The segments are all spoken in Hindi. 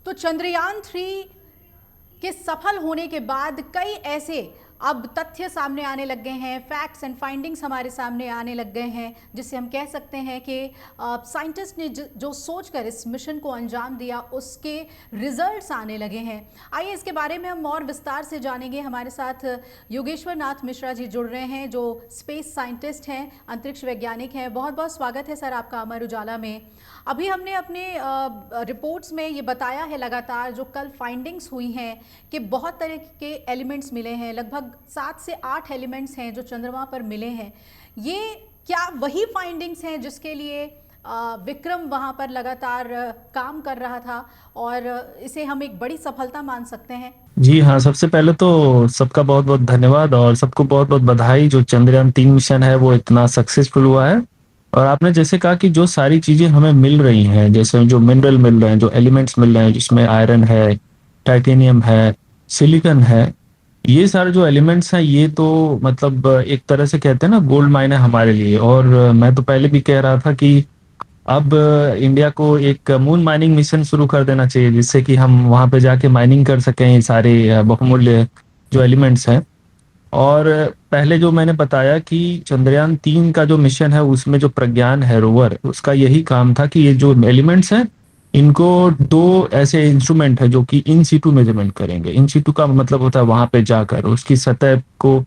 तो चंद्रयान 3 के सफल होने के बाद कई ऐसे अब तथ्य सामने आने लग गए हैं, फैक्ट्स एंड फाइंडिंग्स हमारे सामने आने लग गए हैं, जिससे हम कह सकते हैं कि साइंटिस्ट ने जो सोचकर इस मिशन को अंजाम दिया उसके रिजल्ट्स आने लगे हैं। आइए इसके बारे में हम और विस्तार से जानेंगे। हमारे साथ योगेश्वर नाथ मिश्रा जी जुड़ रहे हैं, जो स्पेस साइंटिस्ट हैं, अंतरिक्ष वैज्ञानिक हैं। बहुत बहुत स्वागत है सर आपका अमर उजाला में। अभी हमने अपने रिपोर्ट्स में ये बताया है लगातार, जो कल फाइंडिंग्स हुई हैं कि बहुत तरह के एलिमेंट्स मिले हैं, लगभग 7 से 8 एलिमेंट्स हैं जो चंद्रमा पर मिले हैं। ये क्या वही फाइंडिंग्स हैं जिसके लिए विक्रम वहाँ पर लगातार काम कर रहा था और इसे हम एक बड़ी सफलता मान सकते हैं? जी हाँ, सबसे पहले तो सबका बहुत बहुत धन्यवाद और सबको बहुत बहुत बधाई। जो चंद्रयान 3 मिशन है वो इतना सक्सेसफुल हुआ है। और आपने जैसे कहा कि जो सारी चीजें हमें मिल रही हैं, जैसे जो मिनरल मिल रहे हैं, जो एलिमेंट्स मिल रहे हैं, जिसमें आयरन है, टाइटेनियम है, सिलिकॉन है, ये सारे जो एलिमेंट्स हैं ये तो मतलब एक तरह से कहते हैं ना, गोल्ड माइन है हमारे लिए। और मैं तो पहले भी कह रहा था कि अब इंडिया को एक मून माइनिंग मिशन शुरू कर देना चाहिए, जिससे कि हम वहां पे जाके माइनिंग कर सकें ये सारे बहुमूल्य जो एलिमेंट्स हैं। और पहले जो मैंने बताया कि चंद्रयान 3 का जो मिशन है उसमें जो प्रज्ञान है रोवर, उसका यही काम था कि ये जो एलिमेंट्स हैं इनको दो ऐसे इंस्ट्रूमेंट है जो कि इन सीटू मेजरमेंट करेंगे। इन सीटू का मतलब होता है वहां पे जाकर उसकी सतह को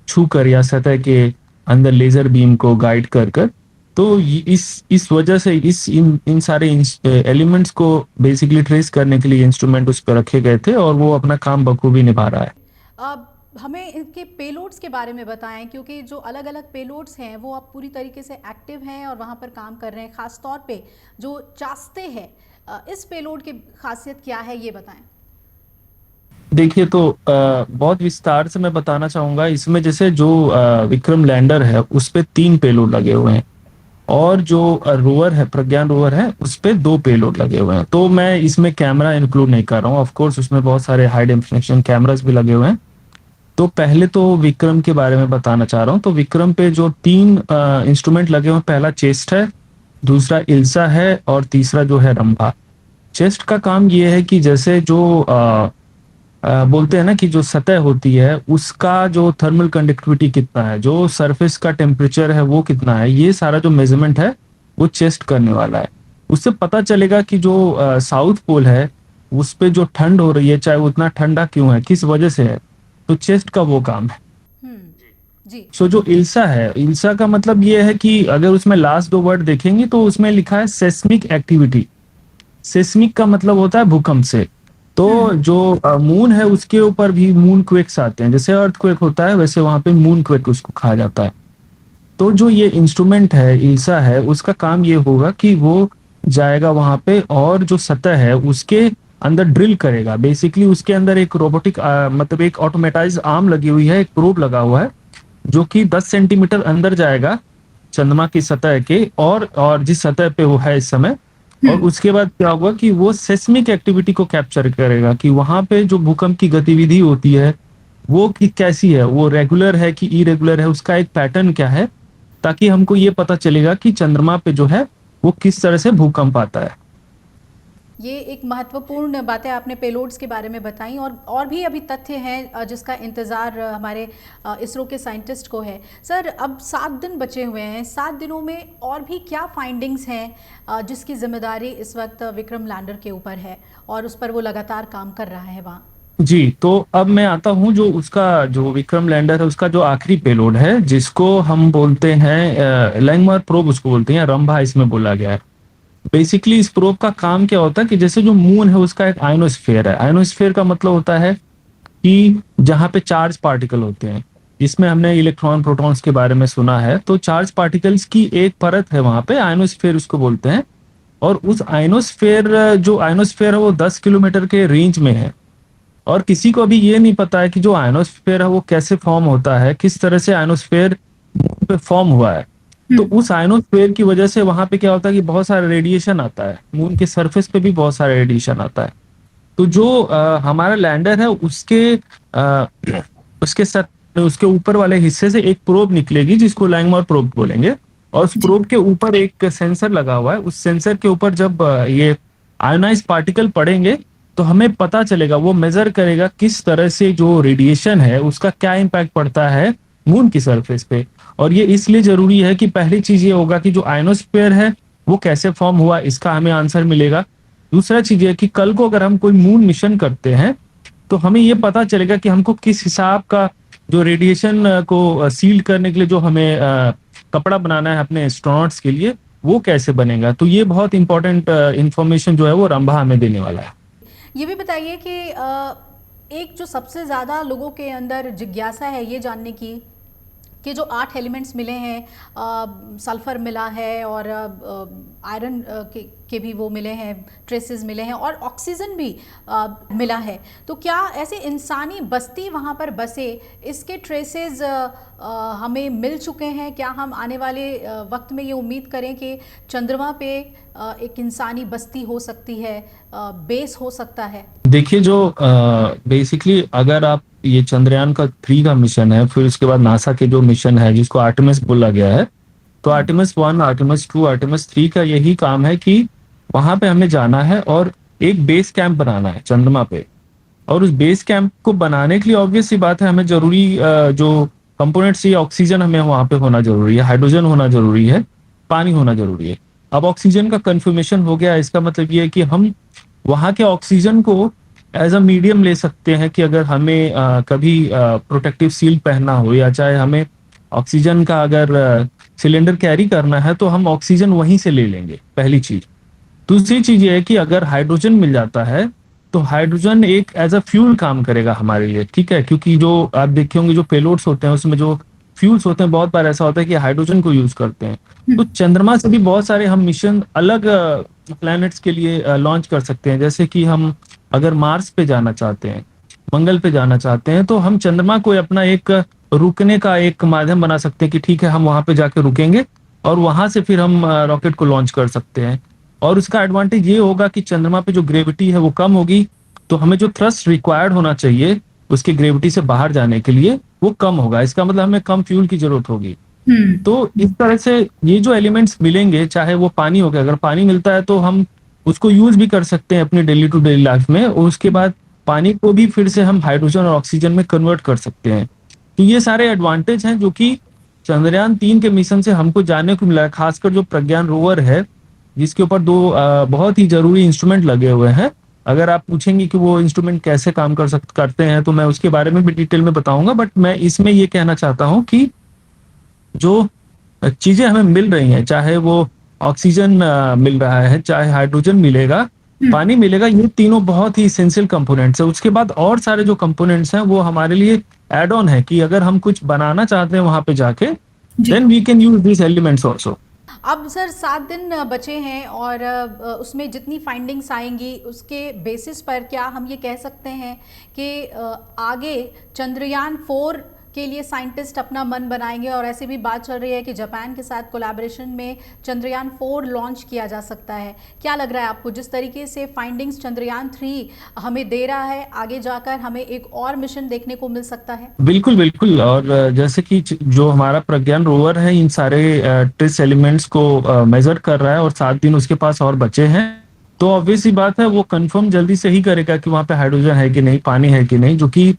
छू कर या सतह के अंदर लेजर बीम को गाइड कर कर। तो इस वजह से इन सारे एलिमेंट्स को बेसिकली ट्रेस करने के लिए इंस्ट्रूमेंट उस पर रखे गए थे और वो अपना काम बखूबी निभा रहा है। अब हमें इनके पेलोड्स के बारे में बताएं, क्योंकि जो अलग अलग पेलोड्स हैं वो अब पूरी तरीके से एक्टिव हैं और वहाँ पर काम कर रहे हैं। ख़ास तौर पे जो चास्ते हैं, इस पेलोड की खासियत क्या है ये बताएं। देखिए तो बहुत विस्तार से मैं बताना चाहूंगा इसमें। जैसे जो विक्रम लैंडर है उस पे 3 पेलोड लगे हुए हैं और जो रोवर है, प्रज्ञान रोवर है, उस पे 2 पेलोड लगे हुए हैं। तो मैं इसमें कैमरा इंक्लूड नहीं कर रहा हूँ। ऑफ कोर्स उसमें बहुत सारे हाई डेफिनेशन कैमरास भी लगे हुए हैं। तो पहले तो विक्रम के बारे में बताना चाह रहा हूँ। तो विक्रम पे जो 3 इंस्ट्रूमेंट लगे हुए हैं, पहला चेस्ट है, दूसरा इल्सा है और तीसरा जो है रंभा। चेस्ट का काम ये है कि जैसे जो बोलते हैं ना कि जो सतह होती है उसका जो थर्मल कंडक्टिविटी कितना है, जो सरफेस का टेम्परेचर है वो कितना है, ये सारा जो मेजरमेंट है वो चेस्ट करने वाला है। उससे पता चलेगा कि जो साउथ पोल है उस पे जो ठंड हो रही है, चाहे वो उतना ठंडा क्यों है, किस वजह से है। तो चेस्ट का वो काम है। जी। सो जो इल्सा है, इल्सा का मतलब ये है कि अगर उसमें लास्ट 2 वर्ड देखेंगे तो उसमें लिखा है सेस्मिक एक्टिविटी। सेस्मिक का मतलब होता है भूकंप से। तो जो मून है उसके ऊपर भी मून क्वेक्स आते हैं। जैसे अर्थ क्वेक होता है वैसे वहां पे मून क्वेक उसको कहा जाता है। तो जो ये इंस्ट्रूमेंट है, इल्सा है, उसका काम ये होगा कि वो जाएगा वहां पे और जो सतह है उसके अंदर ड्रिल करेगा। बेसिकली उसके अंदर एक रोबोटिक मतलब एक ऑटोमेटाइज आर्म लगी हुई है, एक प्रोब लगा हुआ है जो कि 10 सेंटीमीटर अंदर जाएगा चंद्रमा की सतह के और जिस सतह पे वो है इस समय। और उसके बाद क्या होगा कि वो सेस्मिक एक्टिविटी को कैप्चर करेगा कि वहां पे जो भूकंप की गतिविधि होती है वो कि कैसी है, वो रेगुलर है कि इरेगुलर है, उसका एक पैटर्न क्या है, ताकि हमको ये पता चलेगा कि चंद्रमा पे जो है वो किस तरह से भूकंप आता है। ये एक महत्वपूर्ण बातें आपने पेलोड्स के बारे में बताई, और भी अभी तथ्य हैं जिसका इंतज़ार हमारे इसरो के साइंटिस्ट को है। सर, अब 7 दिन बचे हुए हैं। 7 दिनों में और भी क्या फाइंडिंग्स हैं जिसकी जिम्मेदारी इस वक्त विक्रम लैंडर के ऊपर है और उस पर वो लगातार काम कर रहा है वहाँ? जी, तो अब मैं आता हूँ जो उसका जो विक्रम लैंडर है उसका जो आखिरी पेलोड है, जिसको हम बोलते हैं लैंगमार प्रोब उसको बोलते हैं, या रंभा इसमें बोला गया है। बेसिकली इस प्रोब का काम क्या होता है कि जैसे जो मून है उसका एक आयनोस्फीयर है। आयनोस्फीयर का मतलब होता है कि जहां पे चार्ज पार्टिकल होते हैं, जिसमें हमने इलेक्ट्रॉन प्रोटॉन्स के बारे में सुना है। तो चार्ज पार्टिकल्स की एक परत है वहां पे, आयनोस्फीयर उसको बोलते हैं। और उस आयनोस्फीयर है वो 10 किलोमीटर के रेंज में है। और किसी को अभी ये नहीं पता है कि जो आयनोस्फीयर है वो कैसे फॉर्म होता है, किस तरह से आयनोस्फीयर मून पे फॉर्म हुआ है। तो उस आयनोस्फीयर की वजह से वहां पे क्या होता है कि बहुत सारा रेडिएशन आता है, मून के सरफेस पे भी बहुत सारा रेडिएशन आता है। तो जो हमारा लैंडर है उसके ऊपर वाले हिस्से से एक प्रोब निकलेगी जिसको लैंगमोर प्रोब बोलेंगे। और उस प्रोब के ऊपर एक सेंसर लगा हुआ है। उस सेंसर के ऊपर जब ये आयोनाइज पार्टिकल पड़ेंगे तो हमें पता चलेगा, वो मेजर करेगा किस तरह से जो रेडिएशन है उसका क्या इम्पैक्ट पड़ता है मून की सरफेस पे। और ये इसलिए जरूरी है कि पहली चीज ये होगा कि जो आयनोस्फीयर है वो कैसे फॉर्म हुआ, इसका हमें आंसर मिलेगा। दूसरा चीज ये कि कल को अगर हम कोई मून मिशन करते हैं तो हमें ये पता चलेगा कि हमको किस हिसाब का जो रेडिएशन को सील करने के लिए जो हमें कपड़ा बनाना है अपने एस्ट्रोनॉट्स के लिए, वो कैसे बनेगा। तो ये बहुत इंपॉर्टेंट इंफॉर्मेशन जो है वो रंभा हमें देने वाला है। ये भी बताइए कि एक जो सबसे ज़्यादा लोगों के अंदर जिज्ञासा है ये जानने की कि जो 8 एलिमेंट्स मिले हैं, सल्फर मिला है और आयरन के भी वो मिले हैं, ट्रेसेस मिले हैं और ऑक्सीजन भी मिला है, तो क्या ऐसे इंसानी बस्ती वहाँ पर बसे, इसके ट्रेसेस हमें मिल चुके हैं? क्या हम आने वाले वक्त में ये उम्मीद करें कि चंद्रमा पे एक इंसानी बस्ती हो सकती है, बेस हो सकता है? देखिए, जो बेसिकली अगर आप ये चंद्रयान का 3 का मिशन है, फिर उसके बाद नासा के जो मिशन है जिसको आर्टेमिस बोला गया है, तो आर्टेमिस 1, आर्टेमिस 2, आर्टेमिस 3 का यही काम है कि वहां पे हमें जाना है और एक बेस कैंप बनाना है चंद्रमा पे। और उस बेस कैंप को बनाने के लिए ऑब्वियस सी बात है, हमें जरूरी जो कंपोनेंट्स चाहिए, ऑक्सीजन हमें वहां पे होना जरूरी है, हाइड्रोजन होना जरूरी है, पानी होना जरूरी है। अब ऑक्सीजन का कंफर्मेशन हो गया, इसका मतलब ये है कि हम वहां के ऑक्सीजन को एज अ मीडियम ले सकते हैं कि अगर हमें कभी प्रोटेक्टिव सील पहनना हो या चाहे हमें ऑक्सीजन का अगर सिलेंडर कैरी करना है तो हम ऑक्सीजन वहीं से ले लेंगे, पहली चीज। दूसरी चीज ये है कि अगर हाइड्रोजन मिल जाता है तो हाइड्रोजन एक एज अ फ्यूल काम करेगा हमारे लिए, ठीक है, क्योंकि जो आप देखे होंगे जो पेलोड्स होते हैं उसमें जो फ्यूल्स होते हैं, बहुत बार ऐसा होता है कि हाइड्रोजन को यूज करते हैं। तो चंद्रमा से भी बहुत सारे हम मिशन अलग प्लैनेट्स के लिए लॉन्च कर सकते हैं। जैसे कि हम अगर मार्स पे जाना चाहते हैं, मंगल पे जाना चाहते हैं, तो हम चंद्रमा को अपना एक रुकने का एक माध्यम बना सकते हैं कि ठीक है हम वहां पे जाके रुकेंगे और वहां से फिर हम रॉकेट को लॉन्च कर सकते हैं। और उसका एडवांटेज ये होगा कि चंद्रमा पे जो ग्रेविटी है वो कम होगी, तो हमें जो थ्रस्ट रिक्वायर्ड होना चाहिए उसकी ग्रेविटी से बाहर जाने के लिए वो कम होगा। इसका मतलब हमें कम फ्यूल की जरूरत होगी। तो इस तरह से ये जो एलिमेंट्स मिलेंगे, चाहे वो पानी हो गया, अगर पानी मिलता है तो हम उसको यूज भी कर सकते हैं अपनी डेली टू डेली लाइफ में, और उसके बाद पानी को भी फिर से हम हाइड्रोजन और ऑक्सीजन में कन्वर्ट कर सकते हैं। तो ये सारे एडवांटेज हैं जो कि चंद्रयान 3 के मिशन से हमको जानने को मिला है। खासकर जो प्रज्ञान रोवर है जिसके ऊपर 2 बहुत ही जरूरी इंस्ट्रूमेंट लगे हुए हैं। अगर आप पूछेंगे कि वो इंस्ट्रूमेंट कैसे काम करते हैं तो मैं उसके बारे में भी डिटेल में बताऊंगा, बट मैं इसमें ये कहना चाहता हूँ कि जो चीजें हमें मिल रही हैं, चाहे वो ऑक्सीजन मिल रहा है, चाहे हाइड्रोजन मिलेगा, पानी मिलेगा, ये तीनों बहुत ही इसेंशियल कंपोनेंट्स है। उसके बाद और सारे जो कंपोनेंट्स हैं वो हमारे लिए एड ऑन है कि अगर हम कुछ बनाना चाहते हैं वहां पे जाके, then we can use this elements also. अब सर 7 दिन बचे हैं और उसमें जितनी फाइंडिंग्स आएंगी उसके बेसिस पर क्या हम ये कह सकते हैं कि आगे चंद्रयान 4 के लिए साइंटिस्ट अपना मन बनाएंगे? और ऐसे भी बात चल रही है कि जापान के साथ कोलैबोरेशन में चंद्रयान 4 लॉन्च किया जा सकता है। क्या लग रहा है आपको, जिस तरीके से फाइंडिंग्स चंद्रयान 3 हमें दे रहा है, आगे जाकर हमें एक और मिशन देखने को मिल सकता है? बिल्कुल बिल्कुल। और जैसे कि जो हमारा प्रज्ञान रोवर है इन सारे ट्रेस एलिमेंट्स को मेजर कर रहा है और 7 दिन उसके पास और बचे हैं, तो ऑब्वियस सी बात है वो कंफर्म जल्दी से ही करेगा कि वहां पे हाइड्रोजन है कि नहीं, पानी है कि नहीं, जो कि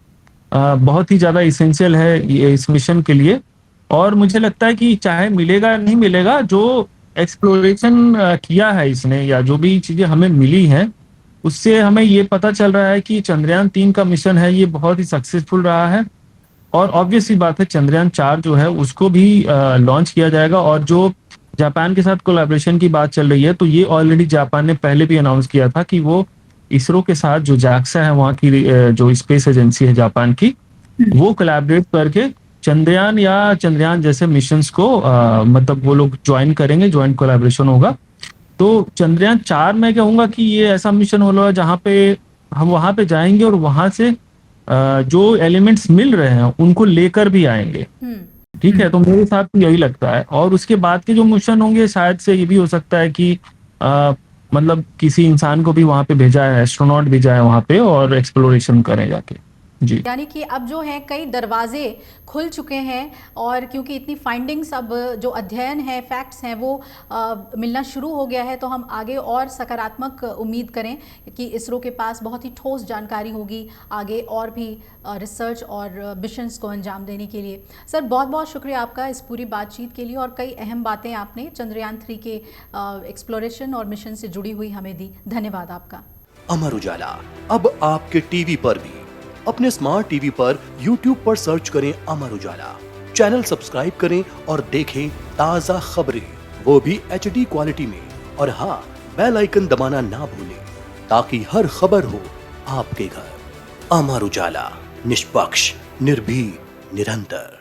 बहुत ही ज्यादा इसेंशियल है ये इस मिशन के लिए। और मुझे लगता है कि चाहे मिलेगा नहीं मिलेगा, जो एक्सप्लोरेशन किया है इसने या जो भी चीजें हमें मिली हैं उससे हमें ये पता चल रहा है कि चंद्रयान 3 का मिशन है ये बहुत ही सक्सेसफुल रहा है। और ऑब्वियस सी बात है चंद्रयान 4 जो है उसको भी लॉन्च किया जाएगा। और जो जापान के साथ कोलैबोरेशन की बात चल रही है, तो ये ऑलरेडी जापान ने पहले भी अनाउंस किया था कि वो इसरो के साथ, जो जाक्सा है वहाँ की जो स्पेस एजेंसी है जापान की, वो कोलैबोरेट करके चंद्रयान या चंद्रयान जैसे मिशंस को मतलब वो लोग ज्वाइन करेंगे, ज्वाइंट कोलैबोरेशन होगा। तो चंद्रयान 4 मैं कहूंगा कि ये ऐसा मिशन होगा जहाँ पे हम वहां पे जाएंगे और वहां से जो एलिमेंट्स मिल रहे हैं उनको लेकर भी आएंगे। ठीक है, तो मेरे साथ तो यही लगता है। और उसके बाद के जो मिशन होंगे शायद से ये भी हो सकता है कि मतलब किसी इंसान को भी वहां पे भेजा है, एस्ट्रोनॉट भेजा है वहां पे और एक्सप्लोरेशन करें जाके। जी। यानी कि अब जो है कई दरवाजे खुल चुके हैं और क्योंकि इतनी फाइंडिंग्स, अब जो अध्ययन है, फैक्ट्स हैं, वो मिलना शुरू हो गया है, तो हम आगे और सकारात्मक उम्मीद करें कि इसरो के पास बहुत ही ठोस जानकारी होगी आगे और भी रिसर्च और मिशंस को अंजाम देने के लिए। सर, बहुत बहुत शुक्रिया आपका इस पूरी बातचीत के लिए, और कई अहम बातें आपने चंद्रयान 3 के एक्सप्लोरेशन और मिशन से जुड़ी हुई हमें दी। धन्यवाद आपका। अमर उजाला अब आपके टीवी पर भी। अपने स्मार्ट टीवी पर YouTube पर सर्च करें अमर उजाला, चैनल सब्सक्राइब करें और देखें ताजा खबरें, वो भी HD क्वालिटी में। और हाँ, बेल आइकन दबाना ना भूलें ताकि हर खबर हो आपके घर। अमर उजाला, निष्पक्ष, निर्भीक, निरंतर।